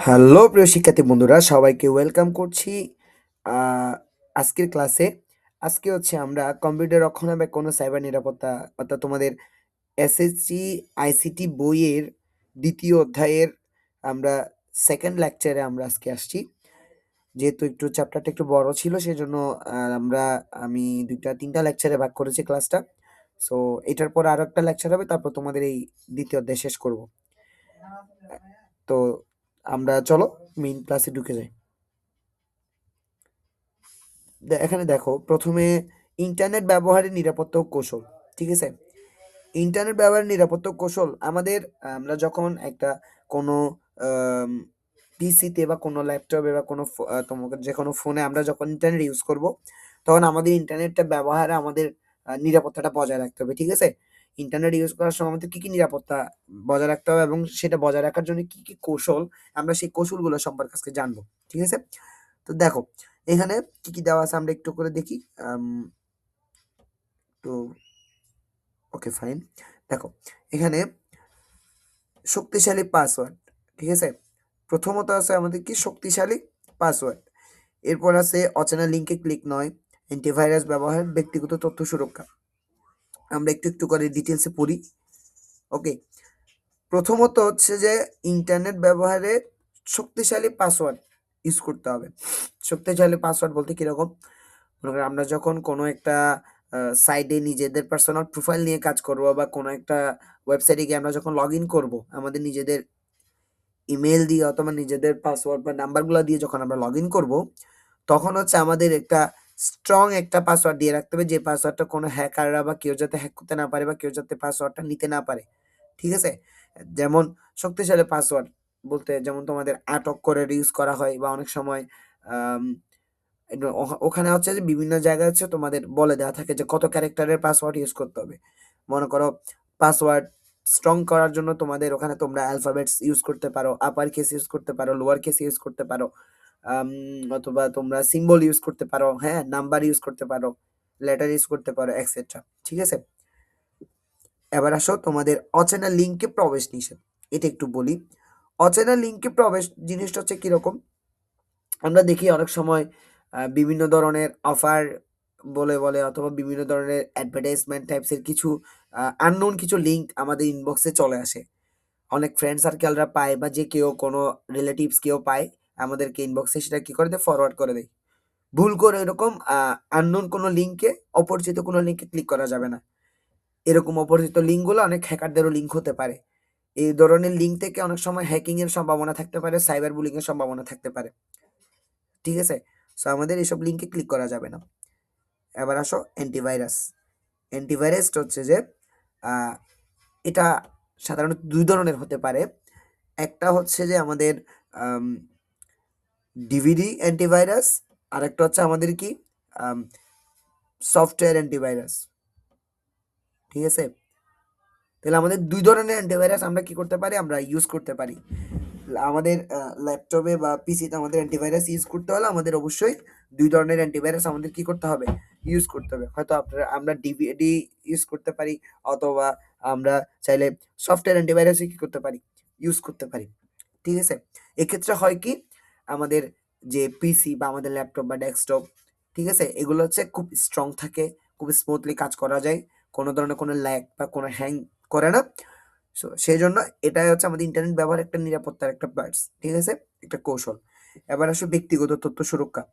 Hello প্রিয় শিক্ষার্থী বন্ধুরা, সবাইকে ওয়েলকাম করছি আজকের ক্লাসে। আজকে হচ্ছে আমরা কম্পিউটার রক্ষণাবেক্ষণ ও সাইবার নিরাপত্তা অর্থাৎ তোমাদের এসএসসি আইসিটি বইয়ের দ্বিতীয় অধ্যায়ের আমরা সেকেন্ড লেকচারে আমরা আজকে আসছি। যেহেতু একটু চ্যাপ্টারটা একটু বড় ছিল সেজন্য আমি 2-3টা লেকচারে ভাগ করেছি ক্লাসটা। সো এটার পর আরো একটা লেকচার হবে, তারপর তোমাদের এই দ্বিতীয় অধ্যায় শেষ করব। তো আমরা চলো মেইন ক্লাসে ঢুকে যাই। এখানে দেখো, প্রথমে ইন্টারনেট ব্যবহারের নিরাপত্তা ও কৌশল। ঠিক আছে, ইন্টারনেট ব্যবহারের নিরাপত্তা ও কৌশল আমরা যখন একটা কোনো পিসিতে বা কোনো ল্যাপটপে বা কোনো তোমাকে যে কোনো ফোনে আমরা যখন ইন্টারনেট ইউজ করব, তখন আমাদের ইন্টারনেটটা ব্যবহারে আমাদের নিরাপত্তাটা বজায় রাখতে হবে। ঠিক আছে, ইন্টারনেট ইউজ করার সময় আমাদের কী কী নিরাপত্তা বজায় রাখতে হবে এবং সেটা বজায় রাখার জন্য কী কী কৌশল, আমরা সেই কৌশলগুলো সম্পর্কে আজকে জানবো। ঠিক আছে, তো দেখো এখানে কি কি দেওয়া আছে আমরা একটু করে দেখি। তো ওকে ফাইন, দেখো এখানে শক্তিশালী পাসওয়ার্ড। ঠিক আছে, প্রথমত আছে আমাদের কি শক্তিশালী পাসওয়ার্ড, এরপর আছে অচেনা লিঙ্কে ক্লিক নয়, অ্যান্টিভাইরাস ব্যবহার, ব্যক্তিগত তথ্য সুরক্ষা। আমরা একটু একটু করে ডিটেলসে পড়ি। ওকে, প্রথমত হচ্ছে যে ইন্টারনেট ব্যবহারে শক্তিশালী পাসওয়ার্ড ইউজ করতে হবে। শক্তিশালী পাসওয়ার্ড বলতে কীরকম, মনে করেন আমরা যখন কোনো একটা সাইটে নিজেদের পার্সোনাল প্রোফাইল নিয়ে কাজ করব বা কোনো একটা ওয়েবসাইটে গিয়ে আমরা যখন লগ ইন করবো আমাদের নিজেদের ইমেল দিয়ে অথবা নিজেদের পাসওয়ার্ড বা নাম্বারগুলো দিয়ে যখন আমরা লগ ইন করবো, তখন হচ্ছে আমাদের একটা স্ট্রং একটা পাসওয়ার্ড দিয়ে রাখতে হবে, যে পাসওয়ার্ডটা কোনো হ্যাকাররা বা কেউ যাতে হ্যাক করতে না পারে বা কেউ যাতে পাসওয়ার্ডটা নিতে না পারে। ঠিক আছে, যেমন শক্তিশালী পাসওয়ার্ড বলতে যেমন তোমাদের আটক করে ইউজ করা হয় বা অনেক সময় আম ওখানে হচ্ছে যে বিভিন্ন জায়গায় হচ্ছে তোমাদের বলে দেওয়া থাকে যে কত ক্যারেক্টারের পাসওয়ার্ড ইউজ করতে হবে। মনে করো পাসওয়ার্ড স্ট্রং করার জন্য তোমাদের ওখানে তোমরা অ্যালফাবেটস ইউজ করতে পারো, আপার কেস ইউজ করতে পারো, লোয়ার কেস ইউজ করতে পারো, অথবা তোমরা সিম্বল ইউজ করতে পারো, হ্যাঁ, নাম্বার ইউজ করতে পারো, লেটার ইউজ করতে পারো, এক্সেট্রা। ঠিক আছে, এবার আসো তোমাদের অচেনা লিঙ্কে প্রবেশ নিষেধ। এটা একটু বলি। অচেনা লিঙ্কে প্রবেশ জিনিসটা হচ্ছে কিরকম, আমরা দেখি অনেক সময় বিভিন্ন ধরনের অফার বলে অথবা বিভিন্ন ধরনের অ্যাডভার্টাইজমেন্ট টাইপসের কিছু আননোন কিছু লিঙ্ক আমাদের ইনবক্সে চলে আসে। অনেক ফ্রেন্ড সার্কেলরা পায় বা যে কেউ কোনো রিলেটিভস কেউ পায় আমাদেরকে ইনবক্সে সেটা কি করে দেয়, ফরওয়ার্ড করে দেয়। ভুল করে এরকম আননোন কোনো লিঙ্কে, অপরিচিত কোনো লিঙ্কে ক্লিক করা যাবে না। এরকম অপরিচিত লিঙ্কগুলো অনেক হ্যাকারদেরও লিঙ্ক হতে পারে। এই ধরনের লিঙ্ক থেকে অনেক সময় হ্যাকিংয়ের সম্ভাবনা থাকতে পারে, সাইবার বুলিংয়ের সম্ভাবনা থাকতে পারে। ঠিক আছে, সো আমাদের এসব লিঙ্কে ক্লিক করা যাবে না। এবার আসো অ্যান্টিভাইরাস। অ্যান্টিভাইরাসটা হচ্ছে যে এটা সাধারণত 2 ধরনের হতে পারে। একটা হচ্ছে যে আমাদের ডিভিডি অ্যান্টিভাইরাস, আরেকটা হচ্ছে আমাদের কি সফটওয়্যার অ্যান্টিভাইরাস। ঠিক আছে, তাহলে আমাদের 2 ধরনের অ্যান্টিভাইরাস আমরা কি করতে পারি, আমরা ইউজ করতে পারি। আমাদের ল্যাপটপে বা পিসিতে আমাদের অ্যান্টিভাইরাস ইউজ করতে হলে আমাদের অবশ্যই 2 ধরনের অ্যান্টিভাইরাস আমাদের কি করতে হবে, ইউজ করতে হবে। হয়তো আমরা ডিভিডি ইউজ করতে পারি অথবা আমরা চাইলে সফটওয়্যার অ্যান্টিভাইরাসই কি করতে পারি, ইউজ করতে পারি। ঠিক আছে, এক্ষেত্রে হয় কি, আমাদের যে পিসি বা আমাদের ল্যাপটপ বা ডেস্কটপ, ঠিক আছে, এগুলো হচ্ছে খুব স্ট্রং থাকে, খুব স্মুথলি কাজ করা যায়, কোনো ধরনের কোনো ল্যাগ বা কোনো হ্যাং করে না। সো সেজন্য এটাই হচ্ছে আমাদের ইন্টারনেট ব্যবহার একটা নিরাপত্তার একটা পার্টস। ঠিক আছে, একটা কৌশল। এবার আসো ব্যক্তিগত তথ্য সুরক্ষা।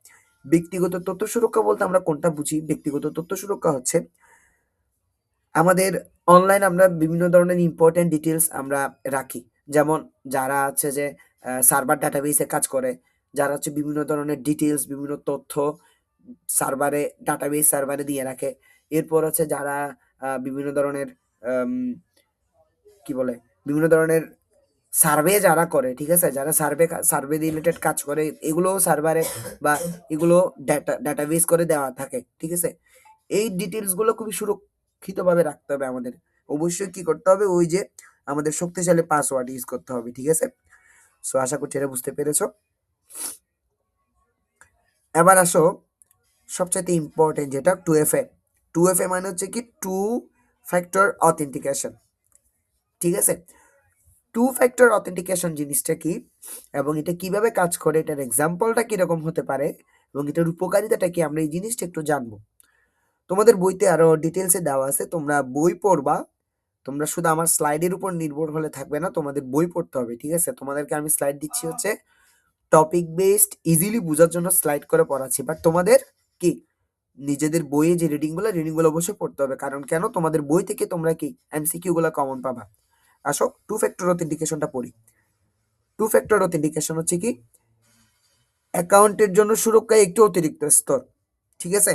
ব্যক্তিগত তথ্য সুরক্ষা বলতে আমরা কোনটা বুঝি, ব্যক্তিগত তথ্য সুরক্ষা হচ্ছে আমাদের অনলাইন আমরা বিভিন্ন ধরনের ইম্পর্টেন্ট ডিটেলস আমরা রাখি। যেমন যারা আছে যে সার্ভার ডাটাবেসে কাজ করে, যারা হচ্ছে বিভিন্ন ধরনের ডিটেলস, বিভিন্ন তথ্য সার্ভারে দিয়ে রাখে। এরপর হচ্ছে যারা বিভিন্ন ধরনের আম কি বলে? বিভিন্ন ধরনের সার্ভে যারা করে, ঠিক আছে? যারা সার্ভে রিলেটেড কাজ করে, এগুলোও সার্ভারে বা এগুলো ডাটাবেস করে দেওয়া থাকে। ঠিক আছে? এই ডিটেইলস গুলো খুবই সুরক্ষিতভাবে রাখতে হবে আমাদের। অবশ্যই কি করতে হবে? ওই যে আমাদের শক্তিশালী পাসওয়ার্ড ইউজ করতে হবে। ঠিক আছে? সো আশা করছি এটা বুঝতে পেরেছো। এবার আসো সবচাইতে ইম্পর্টেন্ট যেটা 2FA। 2FA মানে হচ্ছে কি টু ফ্যাক্টর অথেন্টিকেশন। ঠিক আছে? টু ফ্যাক্টর অথেন্টিকেশন জিনিসটা কি এবং এটা কিভাবে কাজ করে, এটার এক্সাম্পলটা কিরকম হতে পারে এবং এটার উপকারিতাটা কি, আমরা এই জিনিসটা একটু জানবো। তোমাদের বইতে আরো ডিটেলসে দেওয়া আছে, তোমরা বই পড়বা। তোমরা শুধু আমার স্লাইডের উপর নির্ভর হলে থাকবে না, তোমাদের বই পড়তে হবে, ঠিক আছে? তোমাদেরকে আমি স্লাইড দিচ্ছি হচ্ছে টপিক বেসড, ইজিলি বোঝার জন্য স্লাইড করে পড়াচ্ছি, বাট তোমাদের কি নিজেদের বইয়ে যে রিডিংগুলো অবশ্যই পড়তে হবে। কারণ কেন, তোমাদের বই থেকে তোমরা কি এমসিকিউ গুলো কমন পাবা। আসো টু ফ্যাক্টর অথেন্টিকেশনটা পড়ি। টু ফ্যাক্টর অথেন্টিকেশন হচ্ছে কি, অ্যাকাউন্টের জন্য সুরক্ষা একটি অতিরিক্ত স্তর, ঠিক আছে?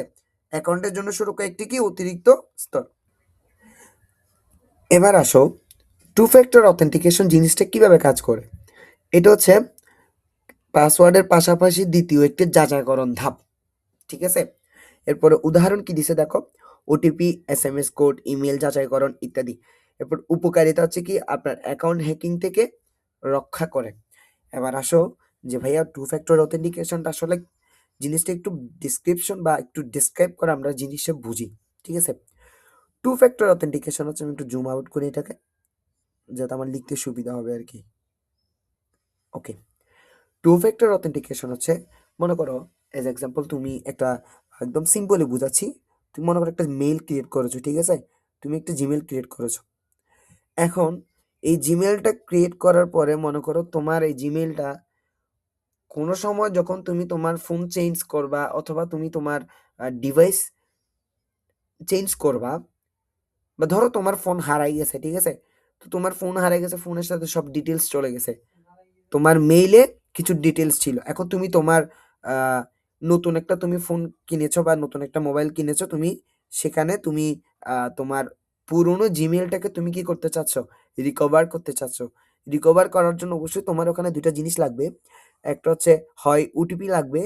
অ্যাকাউন্টের জন্য সুরক্ষা একটি কি অতিরিক্ত স্তর। এবার আসো টু ফ্যাক্টর অথেন্টিকেশন জিনিসটা কিভাবে কাজ করে। এটা হচ্ছে পাসওয়ার্ডের পাশাপাশি দ্বিতীয় একটি যাচাইকরণ ধাপ, ঠিক আছে? এরপরে উদাহরণ কি দিছে দেখো, ওটিপি, এসএমএস কোড, ইমেল যাচাইকরণ ইত্যাদি। এরপর উপকারিতা হচ্ছে কি, আপনার অ্যাকাউন্ট হ্যাকিং থেকে রক্ষা করে। এবার আসো যে ভাইয়া টু ফ্যাক্টর অথেন্টিকেশনটা আসলে জিনিসটা একটু ডিসক্রিপশন বা একটু ডিসক্রাইব করে আমরা জিনিসটা বুঝি, ঠিক আছে? টু ফ্যাক্টর অথেন্টিকেশন হচ্ছে, আমি একটু জুম আউট করি এটাকে যাতে আমার লিখতে সুবিধা হবে আর কি। ওকে, টু ফ্যাক্টর অথেন্টিকেশন হচ্ছে, মনে করো এজ এক্সাম্পল তুমি একটা, একদম সিম্পলি বুঝাচ্ছি, তুমি মনে করো একটা মেইল ক্রিয়েট করেছো, ঠিক আছে? তুমি একটা জিমেল ক্রিয়েট করেছো। এখন এই জিমেলটা ক্রিয়েট করার পরে মনে করো তোমার এই জিমেলটা কোনো সময় যখন তুমি তোমার ফোন চেঞ্জ করবা অথবা তুমি তোমার ডিভাইস চেঞ্জ করবা, বা ধরো তোমার ফোন হারাই গেছে, ঠিক আছে? তো তোমার ফোন হারাই গেছে, ফোনের সাথে সব ডিটেলস চলে গেছে, তোমার মেইলে কিছু ডিটেলস ছিল। এখন তুমি তোমার আহ, নতুন একটা তুমি ফোন কিনেছো বা নতুন একটা মোবাইল কিনেছো, তুমি সেখানে তুমি তোমার পুরোনো জিমেলটাকে তুমি কি করতে চাচ্ছ, রিকভার করতে চাচ্ছ। রিকভার করার জন্য অবশ্যই তোমার ওখানে দুইটা জিনিস লাগবে। একটা হচ্ছে হয় ওটিপি লাগবে,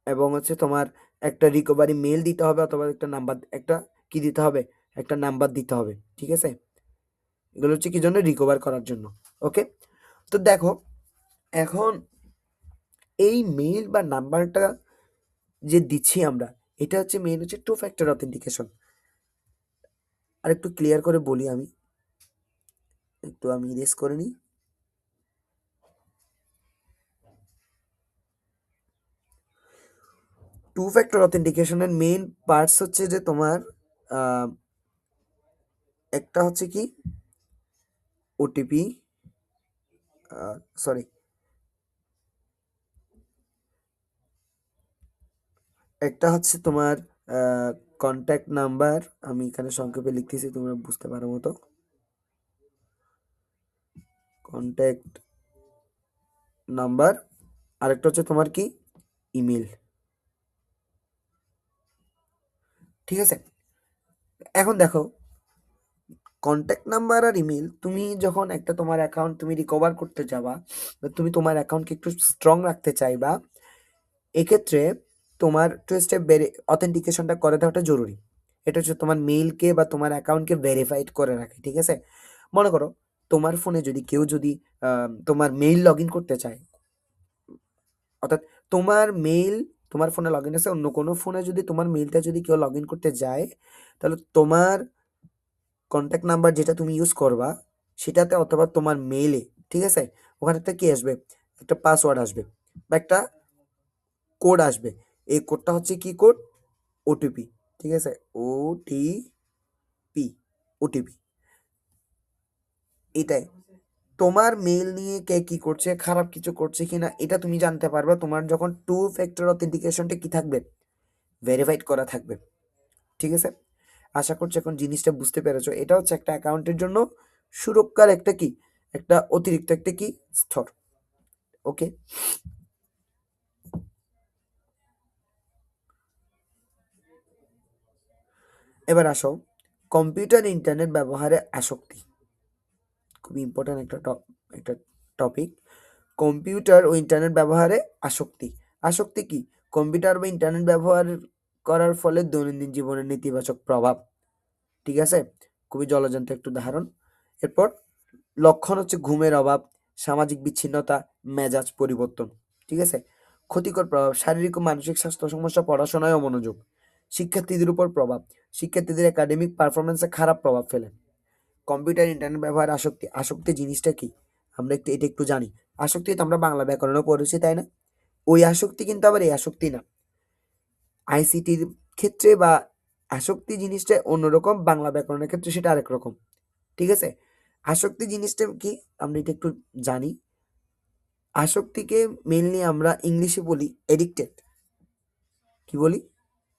এবং হচ্ছে তোমার একটা রিকভারি মেল দিতে হবে, অথবা একটা নাম্বার, একটা কি দিতে হবে, একটা নাম্বার দিতে হবে, ঠিক আছে? এগুলো হচ্ছে কি জন্য, রিকভার করার জন্য। ওকে, তো দেখো এখন এই মেইল বা নাম্বারটা যে দিচ্ছি আমরা, এটা হচ্ছে মেইন হচ্ছে টু ফ্যাক্টর অথেন্টিকেশন। আর একটু ক্লিয়ার করে বলি, আমি একটু ইরেজ করে নিই। টু ফ্যাক্টর অথেন্টিকেশনের মেইন পার্টস হচ্ছে যে তোমার আহ, একটা হচ্ছে কি ওটিপি, সরি, একটা হচ্ছে তোমার কন্ট্যাক্ট নাম্বার, আমি এখানে সংক্ষেপে লিখতেছি তোমরা বুঝতে পারো মতো, কন্ট্যাক্ট নাম্বার। আরেকটা হচ্ছে তোমার কি ইমেল, ঠিক আছে? এখন দেখো কন্ট্যাক্ট নাম্বার আর ইমেল, তুমি যখন একটা তোমার অ্যাকাউন্ট তুমি রিকভার করতে যাবা বা তুমি তোমার অ্যাকাউন্টকে একটু স্ট্রং রাখতে চাইবা, এক্ষেত্রে তোমার টু স্টেপ অথেন্টিকেশনটা করে দেওয়াটা জরুরি। এটা হচ্ছে তোমার মেইলকে বা তোমার অ্যাকাউন্টকে ভেরিফাইড করে রাখে, ঠিক আছে? মনে করো তোমার ফোনে যদি কেউ যদি তোমার মেইল লগ ইন করতে চায়, অর্থাৎ তোমার মেইল, তোমার ফোনে লগ ইন আছে, অন্য কোনো ফোনে যদি তোমার মেইলটা যদি কেউ লগ ইন করতে যায়, তাহলে তোমার কন্ট্যাক্ট নাম্বার যেটা তুমি ইউজ করবা সেটাতে অথবা তোমার মেইলে, ঠিক আছে, ওখানে একটা কি আসবে, একটা পাসওয়ার্ড আসবে বা একটা কোড আসবে। এই কোডটা হচ্ছে কি কোড, ওটিপি, ঠিক আছে? ওটিপি, ওটিপি, এটাই তোমার মেইল নিয়ে কে কি করছে, খারাপ কিছু করছে কিনা, এটা তুমি জানতে পারবে তোমার যখন টু ফ্যাক্টর অথেন্টিকেশনটা কি থাকবে, ভেরিফাইড করা থাকবে, ঠিক আছে? আশা করছি এখন জিনিসটা বুঝতে পেরেছো। এটা হচ্ছে একটা অ্যাকাউন্টের জন্য সুরক্ষার একটা কি, একটা অতিরিক্ত একটা কি স্তর। ওকে, এবার আসো কম্পিউটার ইন্টারনেট ব্যবহারে আসক্তি, খুবই ইম্পর্ট্যান্ট একটা টপিক। কম্পিউটার ও ইন্টারনেট ব্যবহারে আসক্তি। আসক্তি কি, কম্পিউটার বা ইন্টারনেট ব্যবহার করার ফলে দৈনন্দিন জীবনের নেতিবাচক প্রভাব, ঠিক আছে? খুবই জলজান্ত একটু উদাহরণ। এরপর লক্ষণ হচ্ছে ঘুমের অভাব, সামাজিক বিচ্ছিন্নতা, মেজাজ পরিবর্তন, ঠিক আছে? ক্ষতিকর প্রভাব, শারীরিক ও মানসিক স্বাস্থ্য সমস্যা, পড়াশোনায় অমনোযোগ, শিক্ষার্থীদের উপর প্রভাব, শিক্ষার্থীদের একাডেমিক পারফরমেন্সে খারাপ প্রভাব ফেলে। কম্পিউটার ইন্টারনেট ব্যবহার আসক্তি। আসক্তি জিনিসটা কি আমরা এটা একটু জানি। আসক্তি তো আমরা বাংলা ব্যাকরণেও পড়েছি, তাই না? ওই আসক্তি কিন্তু আবার এই আসক্তি না। আইসিটির ক্ষেত্রে বা আসক্তি জিনিসটা অন্যরকম, বাংলা ব্যাকরণের ক্ষেত্রে সেটা আরেক রকম। ঠিক আছে? আসক্তি জিনিসটা কি আমরা এটা একটু জানি। আসক্তিকে মেইনলি আমরা ইংলিশে বলি এডিক্টেড। কি বলি?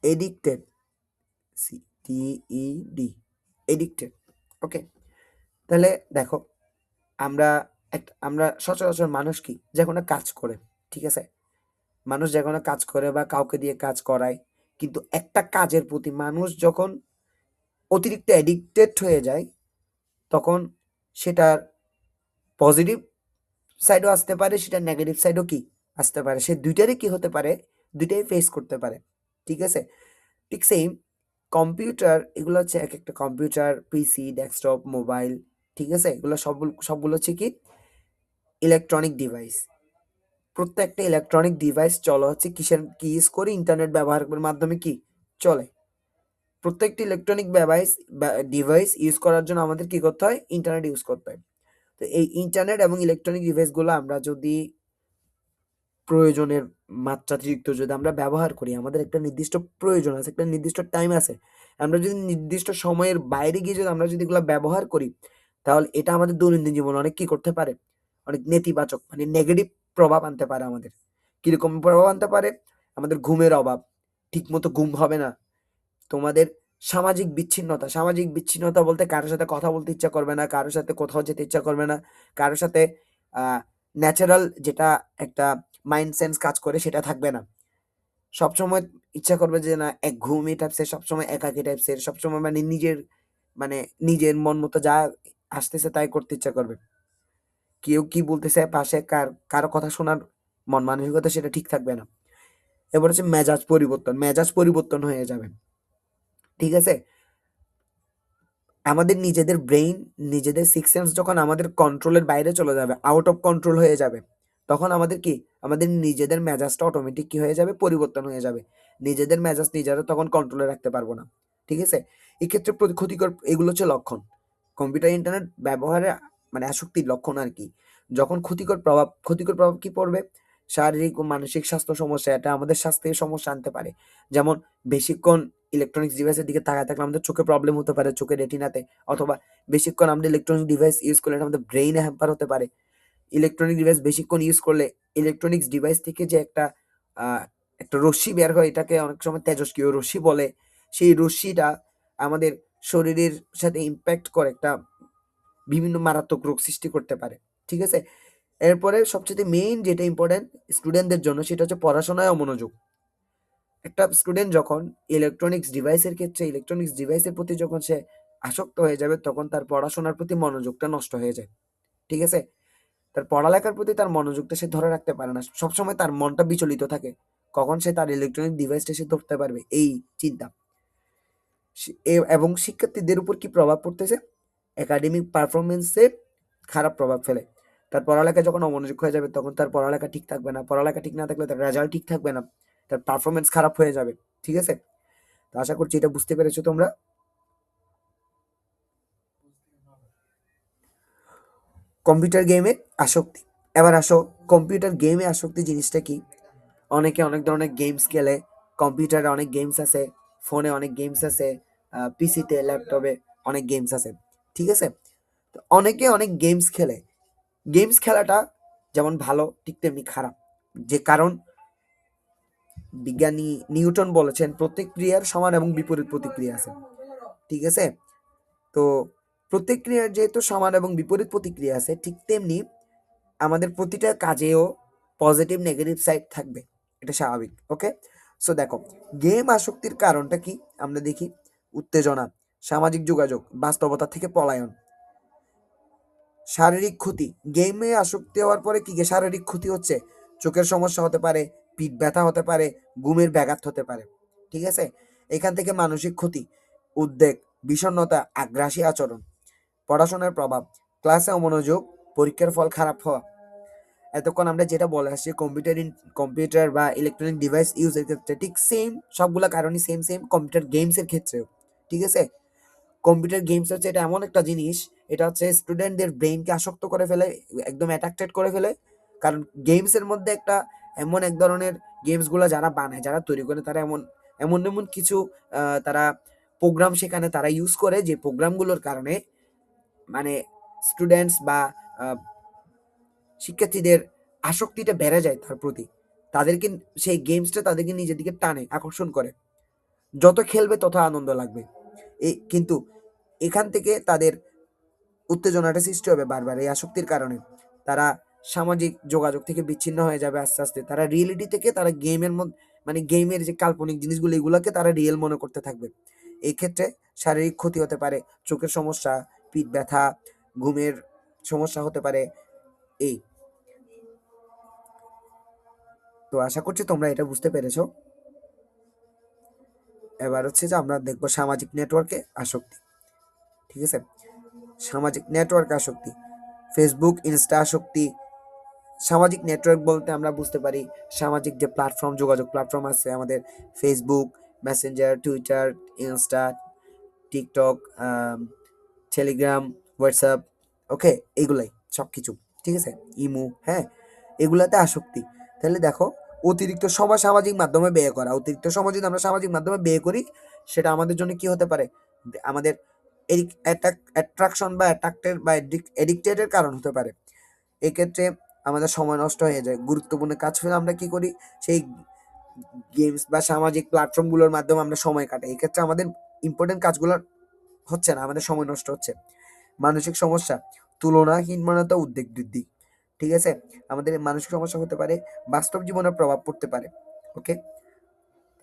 এডিক্টেড। CTED, addicted. ওকে, তাহলে দেখো আমরা আমরা সচরাচর মানুষ কি যে কোনো কাজ করে, ঠিক আছে, মানুষ যে কোনো কাজ করে বা কাউকে দিয়ে কাজ করায়, কিন্তু একটা কাজের প্রতি মানুষ যখন অতিরিক্ত অ্যাডিক্টেড হয়ে যায় তখন সেটার পজিটিভ সাইডও আসতে পারে, সেটা নেগেটিভ সাইডও কি আসতে পারে, সে দুইটারই কি হতে পারে, দুইটাই ফেস করতে পারে। ঠিক আছে? ঠিক সেম কম্পিউটার, এগুলো হচ্ছে এক একটা কম্পিউটার, পিসি, ডেস্কটপ, মোবাইল, ঠিক আছে, এগুলো সবগুলো হচ্ছে কি ইলেকট্রনিক ডিভাইস। প্রত্যেকটা ইলেকট্রনিক ডিভাইস চলে হচ্ছে কি ইউজ করে, ইন্টারনেট ব্যবহারের মাধ্যমে কি চলে। প্রত্যেকটি ইলেকট্রনিক ডিভাইস ইউজ করার জন্য আমাদের কি করতে হয়, ইন্টারনেট ইউজ করতে হয়। তো এই ইন্টারনেট এবং ইলেকট্রনিক ডিভাইসগুলো আমরা যদি প্রয়োজনের মাত্রাতিরিক্ত যদি আমরা ব্যবহার করি, আমাদের একটা নির্দিষ্ট প্রয়োজন আছে, একটা নির্দিষ্ট টাইম আছে, আমরা যদি নির্দিষ্ট সময়ের বাইরে গিয়ে যদি আমরা যদি এগুলো ব্যবহার করি, তাহলে এটা আমাদের দৈনন্দিন জীবনে অনেক কি করতে পারে, অনেক নেতিবাচক মানে নেগেটিভ প্রভাব আনতে পারে আমাদের। কিরকম প্রভাব আনতে পারে? আমাদের ঘুমের অভাব, ঠিক মতো ঘুম হবে না, তোমাদের সামাজিক বিচ্ছিন্নতা বলতে কারোর সাথে কথা বলতে ইচ্ছা করবে না, কারোর সাথে কোথাও যেতে ইচ্ছা করবে না, কারোর সাথে ন্যাচারাল যেটা একটা মাইন্ড সেন্স কাজ করে সেটা থাকবে না। সবসময় ইচ্ছা করবে যে না একঘেয়েমি টাইপসের, সবসময় একাকী টাইপসের, সবসময় মানে নিজের মন মতো যা আসতেছে তাই করতে ইচ্ছা করবে। কেউ কি বলতেছে পাশে কারো কথা শোনার মন মানসিকতা সেটা ঠিক থাকবে না। এবার হচ্ছে মেজাজ পরিবর্তন হয়ে যাবে। ঠিক আছে? আমাদের নিজেদের ব্রেইন, নিজেদের সিক্স সেন্স যখন আমাদের কন্ট্রোলের বাইরে চলে যাবে, আউট অফ কন্ট্রোল হয়ে যাবে, তখন আমাদের নিজেদের মেজাজটা অটোমেটিক কি হয়ে যাবে, পরিবর্তন হয়ে যাবে। নিজেদের মেজাজ নিজেরা তখন কন্ট্রোলে রাখতে পারবো না। ঠিক আছে? এক্ষেত্রে ক্ষতিকর এগুলো হচ্ছে লক্ষণ। কম্পিউটার ইন্টারনেট ব্যবহারে মানে আসক্তির লক্ষণ আর কি। যখন ক্ষতিকর প্রভাব কি পড়বে? শারীরিক ও মানসিক স্বাস্থ্য সমস্যা, এটা আমাদের স্বাস্থ্যের সমস্যা আনতে পারে। যেমন বেশিক্ষণ ইলেকট্রনিক্স ডিভাইসের দিকে তাকায় থাকলে আমাদের চোখে প্রবলেম হতে পারে, চোখের রেটিনাতে, অথবা বেশিক্ষণ আমরা ইলেকট্রনিক ডিভাইস ইউজ করলে এটা আমাদের ব্রেইনে হ্যাম্পার হতে পারে। ইলেকট্রনিক ডিভাইস বেশিক্ষণ ইউজ করলে ইলেকট্রনিক্স ডিভাইস থেকে যে একটা রশ্মি বের হয়, এটাকে অনেক সময় তেজস্ক্রিয় রশ্মি বলে। সেই রশ্মিটা আমাদের শরীরের সাথে ইমপ্যাক্ট করে একটা বিভিন্ন মারাত্মক রোগ সৃষ্টি করতে পারে। ঠিক আছে? এরপরে সবচেয়ে মেইন যেটা ইম্পর্টেন্ট স্টুডেন্টদের জন্য, সেটা হচ্ছে পড়াশোনায় অমনোযোগ। একটা স্টুডেন্ট যখন ইলেকট্রনিক্স ডিভাইসের প্রতি যখন সে আসক্ত হয়ে যাবে, তখন তার পড়াশোনার প্রতি মনোযোগটা নষ্ট হয়ে যায়। ঠিক আছে? তার পড়ালেখার প্রতি তার মনোযোগটা সে ধরে রাখতে পারে না। সবসময় তার মনটা বিচলিত থাকে। কখন সে তার ইলেকট্রনিক ডিভাইসটা সে ধরতে পারবে, এই চিন্তা। এবং শিক্ষার্থীদের উপর কি প্রভাব পড়তেছে? একাডেমিক পারফরমেন্সে খারাপ প্রভাব ফেলে। তার পড়ালেখা যখন অমনোযোগ হয়ে যাবে, তখন তার পড়ালেখা ঠিক থাকবে না। পড়ালেখা ঠিক না থাকলে তার রেজাল্ট ঠিক থাকবে না। তার পারফরমেন্স খারাপ হয়ে যাবে। ঠিক আছে? তো আশা করছি এটা বুঝতে পেরেছো তোমরা। কম্পিউটার গেমে আসক্তি। এবার আসো, কম্পিউটার গেমে আসক্তি জিনিসটা কি? অনেকে অনেক ধরনের গেমস খেলে। কম্পিউটারে অনেক গেমস আছে, ফোনে অনেক গেমস আছে, পিসিতে, ল্যাপটপে অনেক গেমস আছে। ঠিক আছে? তো অনেকে অনেক গেমস খেলে। গেমস খেলাটা যেমন ভালো, ঠিক তেমনি খারাপ। যে কারণ বিজ্ঞানী নিউটন বলেছেন প্রত্যেক ক্রিয়ার সমান এবং বিপরীত প্রতিক্রিয়া আছে। ঠিক আছে? তো প্রত্যেক ক্রিয়ার যেহেতু সমান এবং বিপরীত প্রতিক্রিয়া আছে, ঠিক তেমনি আমাদের প্রতিটা কাজেও পজিটিভ নেগেটিভ সাইড থাকবে। এটা স্বাভাবিক। ওকে, সো দেখো গেম আসক্তির কারণটা কি আমরা দেখি। উত্তেজনা, সামাজিক যোগাযোগ, বাস্তবতা থেকে পলায়ন, শারীরিক ক্ষতি। গেমে আসক্তি হওয়ার পরে কি শারীরিক ক্ষতি হচ্ছে? চোখের সমস্যা হতে পারে, পিঠ ব্যথা হতে পারে, ঘুমের ব্যাঘাত হতে পারে। ঠিক আছে? এখান থেকে মানসিক ক্ষতি, উদ্বেগ, বিষণ্ণতা, আগ্রাসী আচরণ। পড়াশোনার প্রভাব, ক্লাসে অমনোযোগ, পরীক্ষার ফল খারাপ হওয়া। এতক্ষণ আমরা যেটা বলে আসছি কম্পিউটার বা ইলেকট্রনিক ডিভাইস ইউজের ক্ষেত্রে ঠিক সেম, সবগুলো কারণই সেম কম্পিউটার গেমসের ক্ষেত্রেও। ঠিক আছে? কম্পিউটার গেমস হচ্ছে এটা এমন একটা জিনিস, এটা হচ্ছে স্টুডেন্টদের ব্রেইনকে আসক্ত করে ফেলে, একদম অ্যাট্রাক্টেড করে ফেলে। কারণ গেমসের মধ্যে একটা এমন এক ধরনের গেমসগুলো যারা বানায়, যারা তৈরি করে, তারা এমন এমন এমন কিছু তারা প্রোগ্রাম সেখানে তারা ইউজ করে, যে প্রোগ্রামগুলোর কারণে মানে স্টুডেন্টস বা শিক্ষার্থীদের আসক্তিটা বেড়ে যায় তার প্রতি। তাদেরকে সেই গেমসটা তাদেরকে নিজের দিকে টানে, আকর্ষণ করে। যত খেলবে তত আনন্দ লাগবে। কিন্তু এখান থেকে তাদের উত্তেজনাটা সৃষ্টি হবে বারবার এই আসক্তির কারণে। তারা সামাজিক যোগাযোগ থেকে বিচ্ছিন্ন হয়ে যাবে আস্তে আস্তে। তারা রিয়েলিটি থেকে তারা গেমের মধ্যে, মানে গেমের যে কাল্পনিক জিনিসগুলো, এগুলোকে তারা রিয়েল মনে করতে থাকবে। এই ক্ষেত্রে শারীরিক ক্ষতি হতে পারে, চোখের সমস্যা, পিঠ ব্যথা, ঘুমের সমস্যা হতে পারে। এই তো আশা করছি তোমরা এটা বুঝতে পেরেছো। এবার হচ্ছে যে আমরা দেখবো সামাজিক নেটওয়ার্কে আসক্তি। ঠিক আছে, সামাজিক নেটওয়ার্ক আসক্তি, ফেসবুক, ইনস্টা আসক্তি। সামাজিক নেটওয়ার্ক বলতে আমরা বুঝতে পারি সামাজিক যে প্ল্যাটফর্ম, যোগাযোগ প্ল্যাটফর্ম আছে আমাদের, Facebook, Messenger, Twitter, Insta, TikTok, Telegram, WhatsApp, okay, এগুলাই সব কিছু। ঠিক আছে, ইমো, হ্যাঁ, এগুলাতে আসক্তি। তাহলে দেখো, অতিরিক্ত সময় সামাজিক মাধ্যমে ব্যয় করা, অতিরিক্ত সময় যদি আমরা সামাজিক মাধ্যমে ব্যয় করি, সেটা আমাদের জন্য কি হতে পারে, আমাদের অ্যাট্রাকশন বা অ্যাট্রাক্টেড বা এডিক্টেডের কারণ হতে পারে। এক্ষেত্রে আমাদের সময় নষ্ট হয়ে যায়, গুরুত্বপূর্ণ কাজ ফেলে আমরা কি করি, সেই গেমস বা সামাজিক প্ল্যাটফর্মগুলোর মাধ্যমে আমরা সময় কাটাই। এক্ষেত্রে আমাদের ইম্পর্টেন্ট কাজগুলো হচ্ছে না, আমাদের সময় নষ্ট হচ্ছে। মানসিক সমস্যা, তুলনাহীনতা, উদ্বেগ বৃদ্ধি। ঠিক আছে, আমাদের মানসিক সমস্যা হতে পারে, বাস্তব জীবনের প্রভাব পড়তে পারে। ওকে,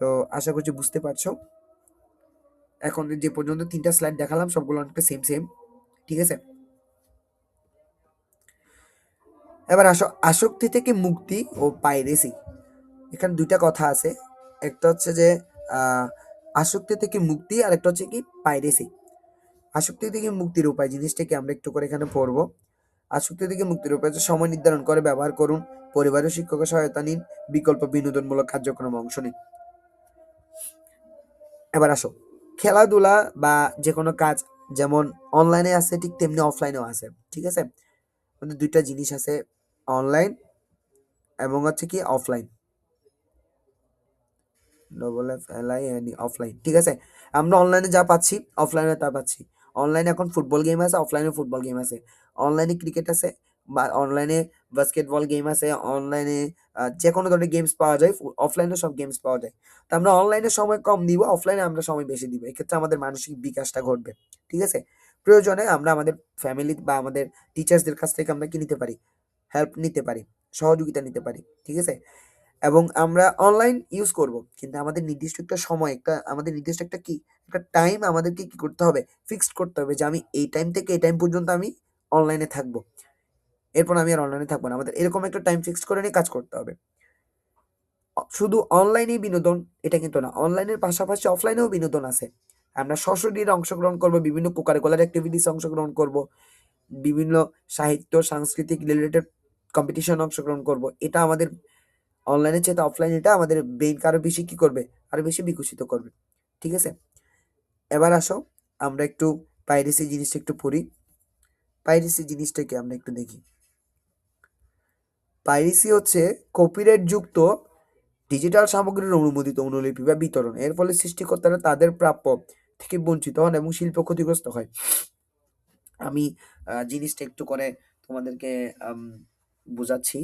তো আশা করছি বুঝতে পারছো। এখন যে পর্যন্ত 3টা স্লাইড দেখালাম সবগুলো অনেকটা সেম সেম। ঠিক আছে, এবার আসো আসক্তি থেকে মুক্তি ও পাইরেসি। এখানে 2টা কথা আছে, একটা হচ্ছে যে আসক্তি থেকে মুক্তি, আর একটা হচ্ছে কি পাইরেসি। আসক্তি থেকে মুক্তির উপায় জিনিসটাকে আমরা একটু করে এখানে পড়বো। আসক্তি থেকে মুক্তির উপায় হচ্ছে সময় নির্ধারণ করে ব্যবহার করুন, পরিবারের শিক্ষকের সহায়তা নিন, বিকল্প বিনোদনমূলক কার্যক্রমে অংশ নিন। এবার আসো, খেলাধুলা বা যে কোনো কাজ যেমন অনলাইনে আছে, ঠিক তেমনি অফলাইনেও আছে। ঠিক আছে, আমাদের 2টা জিনিস আছে, অনলাইন এবং হচ্ছে কি অফলাইন, অফলাইন। ঠিক আছে, আমরা অনলাইনে যা পাচ্ছি অফলাইনে তা পাচ্ছি। অনলাইনে এখন ফুটবল গেম আছে, অফলাইনে ফুটবল গেম আছে। অনলাইনে ক্রিকেট আছে, বা অনলাইনে বাস্কেটবল গেম আছে। অনলাইনে যে কোনো ধরনের গেমস পাওয়া যায়, অফলাইনে সব গেমস পাওয়া যায়। তো আমরা অনলাইনে সময় কম দিব, অফলাইনে আমরা সময় বেশি দিব। এক্ষেত্রে আমাদের মানসিক বিকাশটা ঘটবে। ঠিক আছে, প্রয়োজনে আমরা আমাদের ফ্যামিলি বা আমাদের টিচার্সদের কাছ থেকে আমরা কি নিতে পারি, হেল্প নিতে পারি, সহযোগিতা নিতে পারি। ঠিক আছে, এবং আমরা অনলাইন ইউজ করব, কিন্তু আমাদের নির্দিষ্ট একটা সময়, আমাদের নির্দিষ্ট একটা টাইম আমাদেরকে কি করতে হবে, ফিক্সড করতে হবে, যে আমি এই টাইম থেকে এই টাইম পর্যন্ত আমি অনলাইনে থাকবো, এরপর আমি আর অনলাইনে থাকবো না। আমাদের এরকম একটা টাইম ফিক্সড করে নিয়ে কাজ করতে হবে। শুধু অনলাইনেই বিনোদন এটা কিন্তু না, অনলাইনের পাশাপাশি অফলাইনেও বিনোদন আছে। আমরা সশরীরে অংশগ্রহণ করব, বিভিন্ন কোকারিকুলার অ্যাক্টিভিটিসে অংশগ্রহণ করব, বিভিন্ন সাহিত্য সাংস্কৃতিক রিলেটেড কম্পিটিশন অংশগ্রহণ করব। এটা আমাদের অনলাইনের চাইতে অফলাইন, এটা আমাদের ব্রেইনকে আরো বেশি কি করবে, আরো বেশি বিকশিত করবে। ঠিক আছে, এবার আসো আমরা একটু পাইরেসি জিনিসটা একটু পড়ি। পাইরেসি জিনিসটাকে আমরা একটু দেখি। পাইরেসি হচ্ছে কপিরাইট যুক্ত ডিজিটাল সামগ্রীর অনুমোদিত অনুলিপি বা বিতরণ। এর ফলে সৃষ্টিকর্তারা তাদের প্রাপ্য থেকে বঞ্চিত হন এবং শিল্প ক্ষতিগ্রস্ত হয়। আমি জিনিসটা একটু করে তোমাদেরকে বোঝাচ্ছি।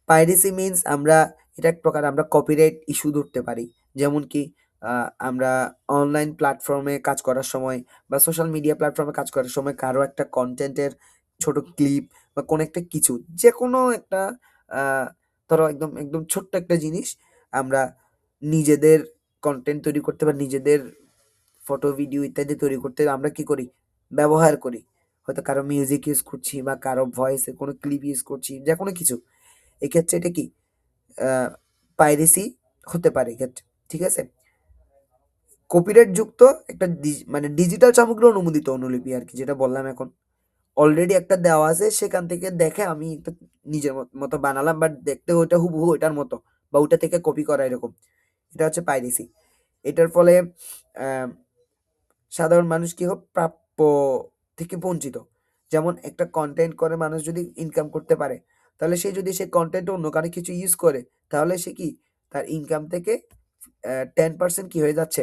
পাইরেসি মিনস আমরা, এটা এক প্রকার আমরা কপিরাইট ইস্যু ধরতে পারি। যেমন কি আমরা অনলাইন প্ল্যাটফর্মে কাজ করার সময় বা সোশ্যাল মিডিয়া প্ল্যাটফর্মে কাজ করার সময় কারো একটা কন্টেন্টের ছোট ক্লিপ বা কোনো একটা কিছু, যে কোনো একটা ধরো একদম একদম ছোট্ট একটা জিনিস আমরা নিজেদের কন্টেন্ট তৈরি করতে বা নিজেদের ফটো ভিডিও ইত্যাদি তৈরি করতে আমরা কি করি, ব্যবহার করি। হয়তো কারো মিউজিক ইউজ করছি বা কারো ভয়েসের কোনো ক্লিপ ইউজ করছি, যে কোনো কিছু। এক্ষেত্রে এটা কি পাইরেসি হতে পারে এক্ষেত্রে। ঠিক আছে, কপিরাইট যুক্ত একটা মানে ডিজিটাল সামগ্রী অনুমোদিত অনুলিপি আর কি, যেটা বললাম এখন অলরেডি একটা দেওয়া আছে, সেখান থেকে দেখে আমি একটা নিজের মতো বানালাম, বাট দেখতে ওইটা হুবহু ওইটার মতো, বা ওইটা থেকে কপি করা, এরকম। এটা হচ্ছে পাইরেসি। এটার ফলে সাধারণ মানুষ কি হোক, প্রাপ্য থেকে বঞ্চিত। যেমন একটা কন্টেন্ট করে মানুষ যদি ইনকাম করতে পারে, তাহলে সে যদি সেই কন্টেন্ট অন্য কারো কিছু ইউজ করে, তাহলে সে কি তার ইনকাম থেকে 10% কি হয়ে যাচ্ছে,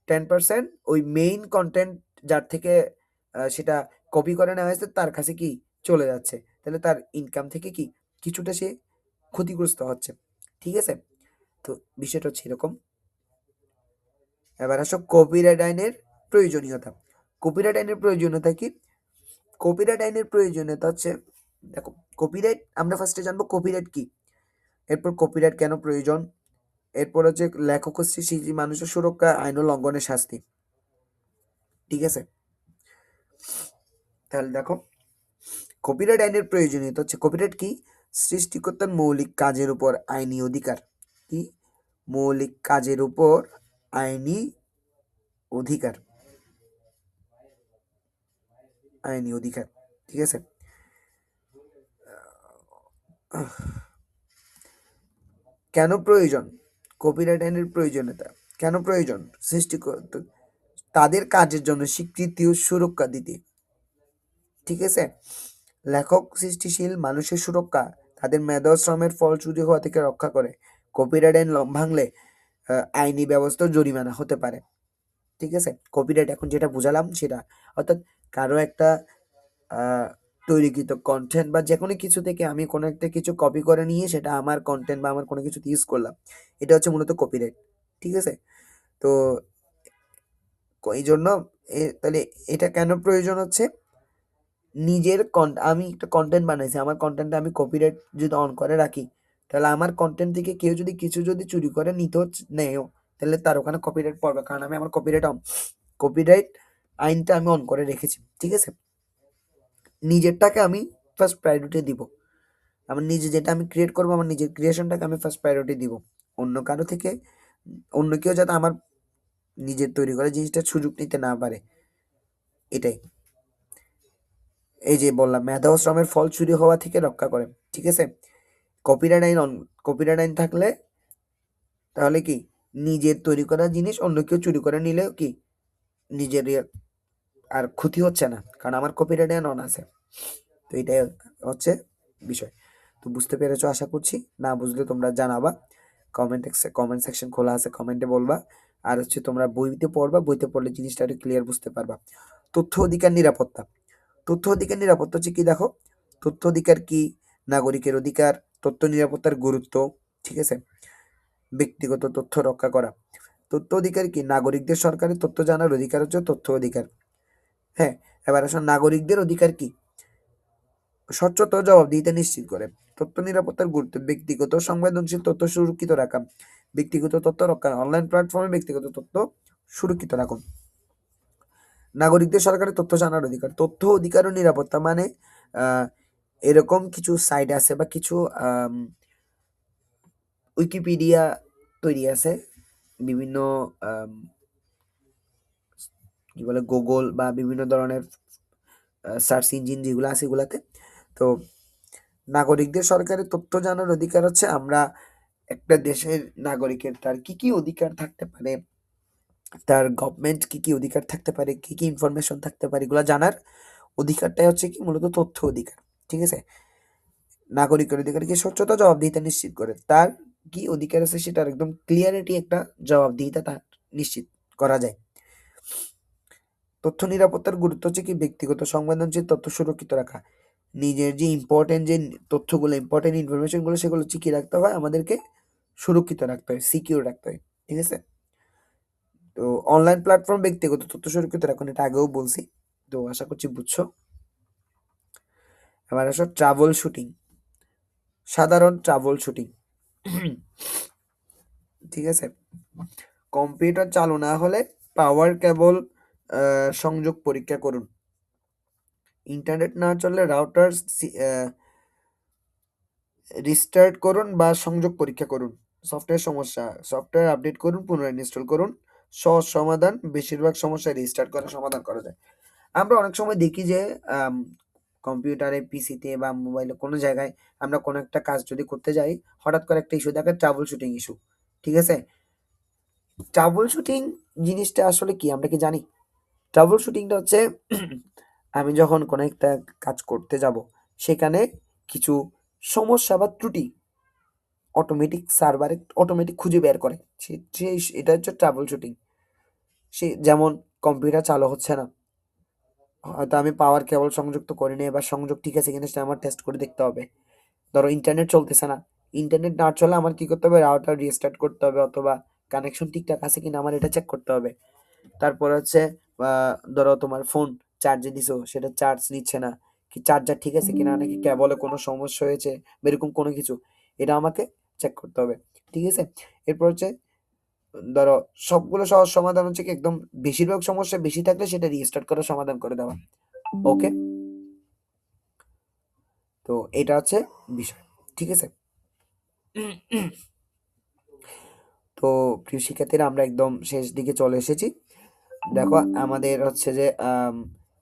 10% ওই মেইন কন্টেন্ট যার থেকে সেটা কপি করে নেওয়া হয়েছে তার কাছে কি চলে যাচ্ছে। তাহলে তার ইনকাম থেকে কি কিছুটা সে ক্ষতিগ্রস্ত হচ্ছে। ঠিক আছে? তো বিষয়টা হচ্ছে এরকম। এবার আসো কপিরাইট আইনের প্রয়োজনীয়তা। কপিরাইট আইনের প্রয়োজনীয়তা কি? কপিরাইট আইনের প্রয়োজনীয়তা হচ্ছে, দেখো কপিরাইট আমরা ফার্স্টে জানবো কপিরাইট কি, এরপর কপিরাইট কেন প্রয়োজন, এরপর হচ্ছে লেখক ও সৃষ্টিশীল মানুষের সুরক্ষা, আইন ও লঙ্ঘনের শাস্তি। ঠিক আছে? তাহলে দেখো কপিরাইট আইনের প্রয়োজনীয়তা হচ্ছে, কপিরাইট কি? সৃষ্টিকর্তার মৌলিক কাজের উপর আইনি অধিকার। কি? মৌলিক কাজের উপর আইনি অধিকার, আইনি অধিকার। ঠিক আছে? কেন প্রয়োজন কপিরাইট আইনের প্রয়োজনীয়তা? কেন প্রয়োজন? সৃষ্টিকর্তা তাদের কাজের জন্য স্বীকৃতি ও সুরক্ষা দিতে। ঠিক আছে? লেখক সৃষ্টিশীল মানুষের সুরক্ষা, তাদের মেধা ও শ্রমের ফল চুরি হওয়া থেকে রক্ষা করে। কপিরাইট আইন ভাঙলে আইনি ব্যবস্থা ও জরিমানা হতে পারে। ঠিক আছে? কপিরাইট এখন যেটা বুঝালাম সেটা, অর্থাৎ কারো একটা তৈরিকৃত কন্টেন্ট বা যে কোনো কিছু থেকে আমি কোনো একটা কিছু কপি করে নিয়ে সেটা আমার কন্টেন্ট বা আমার কোনো কিছুতে ইউজ করলাম, এটা হচ্ছে মূলত কপিরাইট। ঠিক আছে? তো এই জন্য তাহলে এটা কেন প্রয়োজন হচ্ছে, নিজের আমি একটা কন্টেন্ট বানাইছি, আমার কন্টেন্টে আমি কপিরাইট যদি অন করে রাখি, তাহলে আমার কন্টেন্ট থেকে কেউ যদি কিছু যদি চুরি করে নিতে নেয়ও, তাহলে তার ওখানে কপিরাইট পড়বে, কারণ আমি আমার কপিরাইট আইনটা আমি অন করে রেখেছি। ঠিক আছে? নিজেরটাকে আমি ফার্স্ট প্রায়োরিটি দিব, আমার নিজে যেটা আমি ক্রিয়েট করবো আমার নিজের ক্রিয়েশনটাকে আমি ফার্স্ট প্রায়োরিটি দিব, অন্য কারো থেকে অন্য কেউ যাতে আমার নিজের তৈরি করা জিনিসটা সুযোগ নিতে না পারে, এটাই। এই যে বললাম মেধা ও শ্রমের ফল চুরি হওয়া থেকে রক্ষা করে। ঠিক আছে? কপিরাইট আইন থাকলে তাহলে কি নিজের তৈরি করা জিনিস অন্য কেউ চুরি করে নিলেও কি নিজের আর ক্ষতি হচ্ছে না, কারণ আমার কপিরাইট আইন অন আছে। তো এটাই হচ্ছে বিষয়। তো বুঝতে পেরেছো আশা করছি, না বুঝলে তোমরা জানাবা, কমেন্ট সেকশন খোলা আছে, কমেন্টে বলবা। আর হচ্ছে তোমরা বইতে পড়বা, বইতে পড়লে জিনিসটা একটু ক্লিয়ার বুঝতে পারবা। তথ্য অধিকার নিরাপত্তা। তথ্য অধিকার নিরাপত্তা হচ্ছে কি, দেখো তথ্য অধিকার কি? নাগরিকের অধিকার, তথ্য নিরাপত্তার গুরুত্ব। ঠিক আছে? ব্যক্তিগত তথ্য রক্ষা করা। তথ্য অধিকার কি? নাগরিকদের সরকারের তথ্য জানার অধিকার হচ্ছে তথ্য অধিকার। হ্যাঁ, এবার আসলে নাগরিকদের অধিকার কি? স্বচ্ছতা ও জবাবদিহিতা নিশ্চিত করে। তথ্য নিরাপত্তার গুরুত্ব, ব্যক্তিগত সংবেদনশীল তথ্য সুরক্ষিত রাখা, ব্যক্তিগত তথ্য রক্ষা, অনলাইন প্ল্যাটফর্মে ব্যক্তিগত তথ্য সুরক্ষিত রাখুন। নাগরিকদের সরকারের তথ্য জানার অধিকার, তথ্য অধিকার ও নিরাপত্তা মানে এরকম কিছু সাইট আছে বা কিছু উইকিপিডিয়া তৈরি আছে, বিভিন্ন কি বলে গুগল বা বিভিন্ন ধরনের সার্চ ইঞ্জিন যেগুলো আছে এগুলাতে। তো নাগরিকদের সরকারের তথ্য জানার অধিকার হচ্ছে আমরা একটা দেশের নাগরিকের তার কি কি অধিকার থাকতে পারে, তার গভর্নমেন্ট কি কি অধিকার থাকতে পারে, কি কি ইনফরমেশন থাকতে পারে, এগুলো জানার অধিকারটাই হচ্ছে কি মূলত তথ্য অধিকার। ঠিক আছে? নাগরিকের অধিকার কি? স্বচ্ছতা জবাবদিহিতা নিশ্চিত করে, তার কি অধিকার আছে সেটার একদম ক্লিয়ারিটি একটা জবাবদিহিতা তার নিশ্চিত করা যায়। তথ্য নিরাপত্তার গুরুত্ব হচ্ছে কি? ব্যক্তিগত সংবেদনশীল তথ্য সুরক্ষিত রাখা, নিজের যে ইম্পর্টেন্ট যে তথ্যগুলো ইম্পর্টেন্ট ইনফরমেশনগুলো সেগুলো হচ্ছে কি রাখতে হয়, আমাদেরকে সুরক্ষিত রাখতে হয়, সিকিউর রাখতে হয়। ঠিক আছে? তো অনলাইন প্ল্যাটফর্ম ব্যক্তিগত তথ্য সুরক্ষিত রাখুন, এটা আগেও বলছি, তো আশা করছি বুঝছো। এবার আসো ট্রাভেল শুটিং, সাধারণ ট্রাভেল শুটিং। ঠিক আছে? কম্পিউটার চালু না হলে পাওয়ার কেবল সংযোগ পরীক্ষা করুন, ইন্টারনেট না চললে রাউটার রিস্টার্ট করুন বা সংযোগ পরীক্ষা করুন, সফটওয়্যার আপডেট করুন, পুনরায় ইনস্টল করুন। সহজ সমাধান, বেশিরভাগ সমস্যা রিস্টার্ট করে সমাধান করা যায়। আমরা অনেক সময় দেখি যে কম্পিউটারে, পিসিতে বা মোবাইলে কোনো জায়গায় আমরা কোনো একটা কাজ যদি করতে যাই, হঠাৎ করে একটা ইস্যু দেখে, ট্রাবল শুটিং ইস্যু। ঠিক আছে? ট্রাবল শুটিং জিনিসটা আসলে কি আমরা কি জানি? ট্রাবল শুটিংটা হচ্ছে আমি যখন কোনো একটা কাজ করতে যাব, সেখানে কিছু সমস্যা বা ত্রুটি অটোমেটিক সার্ভারে অটোমেটিক খুঁজে বের করে। এটা হচ্ছে ট্রাবল শুটিং। যেমন কম্পিউটার চালু হচ্ছে না। হয়তো আমি পাওয়ার কেবল সংযুক্ত করিনি, এবার সংযোগ ঠিক আছে কিনা সেটা আমার টেস্ট করে দেখতে হবে। ধরো ইন্টারনেট চলতেছে না। ইন্টারনেট না চলে আমার কি করতে হবে? রাউটার রিস্টার্ট করতে হবে, অথবা কানেকশন ঠিকঠাক আছে কিনা আমার এটা চেক করতে হবে। তারপর হচ্ছে ধরো তোমার ফোন চার্জে দিছো, সেটা চার্জ নিচ্ছে না, কি চার্জার ঠিক আছে কিনা, নাকি কেবলে কোনো সমস্যা হয়েছে বা এরকম কোনো কিছু, এটা আমাকে চেক করতে হবে। ঠিক আছে? এরপর হচ্ছে ধরো সবগুলো সহজ সমাধান হচ্ছে কি, একদম বেশিরভাগ সমস্যা বেশি থাকলে সেটা রিস্টার্ট করে সমাধান করে দেওয়া। ওকে, তো এটা হচ্ছে বিষয়। ঠিক আছে? তো প্রিয় শিক্ষার্থীরা, আমরা একদম শেষ দিকে চলে এসেছি। দেখো আমাদের হচ্ছে যে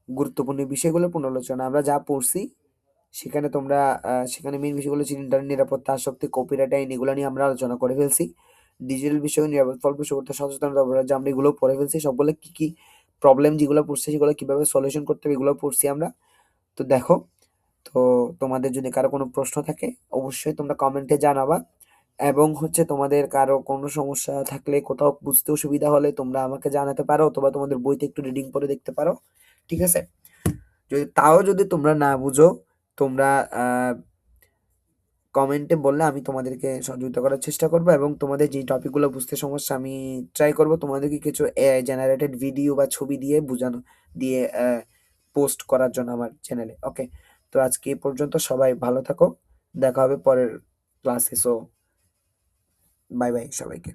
গুরুত্বপূর্ণ বিষয়গুলো পুনরালোচনা আমরা যা পড়ছি, সেখানে তোমরা সেখানে মেন বিষয়গুলো ছিল ইন্টারনেট নিরাপত্তা, আসক্তি, কপিরাইট আইন, এগুলো নিয়ে আমরা আলোচনা করে ফেলছি। ডিজিটাল বিষয় নিরাপদ ফল করতে সচেতনতা অপরাধ, যে আমরা এগুলো পড়ে ফেলছি। সবগুলো কি কি প্রবলেম যেগুলো পড়ছে সেগুলো কিভাবে সলিউশন করতে হবে এগুলো পড়ছি আমরা। তো দেখো, তো তোমাদের যদি কারো কোনো প্রশ্ন থাকে অবশ্যই তোমরা কমেন্টে জানাবা, এবং হচ্ছে তোমাদের কারো কোনো সমস্যা থাকলে, কোথাও বুঝতে অসুবিধা হলে তোমরা আমাকে জানাতে পারো, অথবা তোমাদের বইতে একটু রিডিং করে দেখতে পারো। ঠিক আছে? যদি তোমরা না বুঝো, তোমরা কমেন্টে বললে আমি তোমাদেরকে সহযোগিতা করার চেষ্টা করব, এবং তোমাদের যে টপিকগুলো বুঝতে সমস্যা আমি ট্রাই করব তোমাদেরকে কিছু এআই জেনারেটেড ভিডিও বা ছবি দিয়ে বোঝানো, দিয়ে পোস্ট করার জন্য আমার চ্যানেলে। ওকে, তো আজকে এই পর্যন্ত। সবাই ভালো থাকো, দেখা হবে পরের ক্লাসে। সো বাই বাই সবাইকে।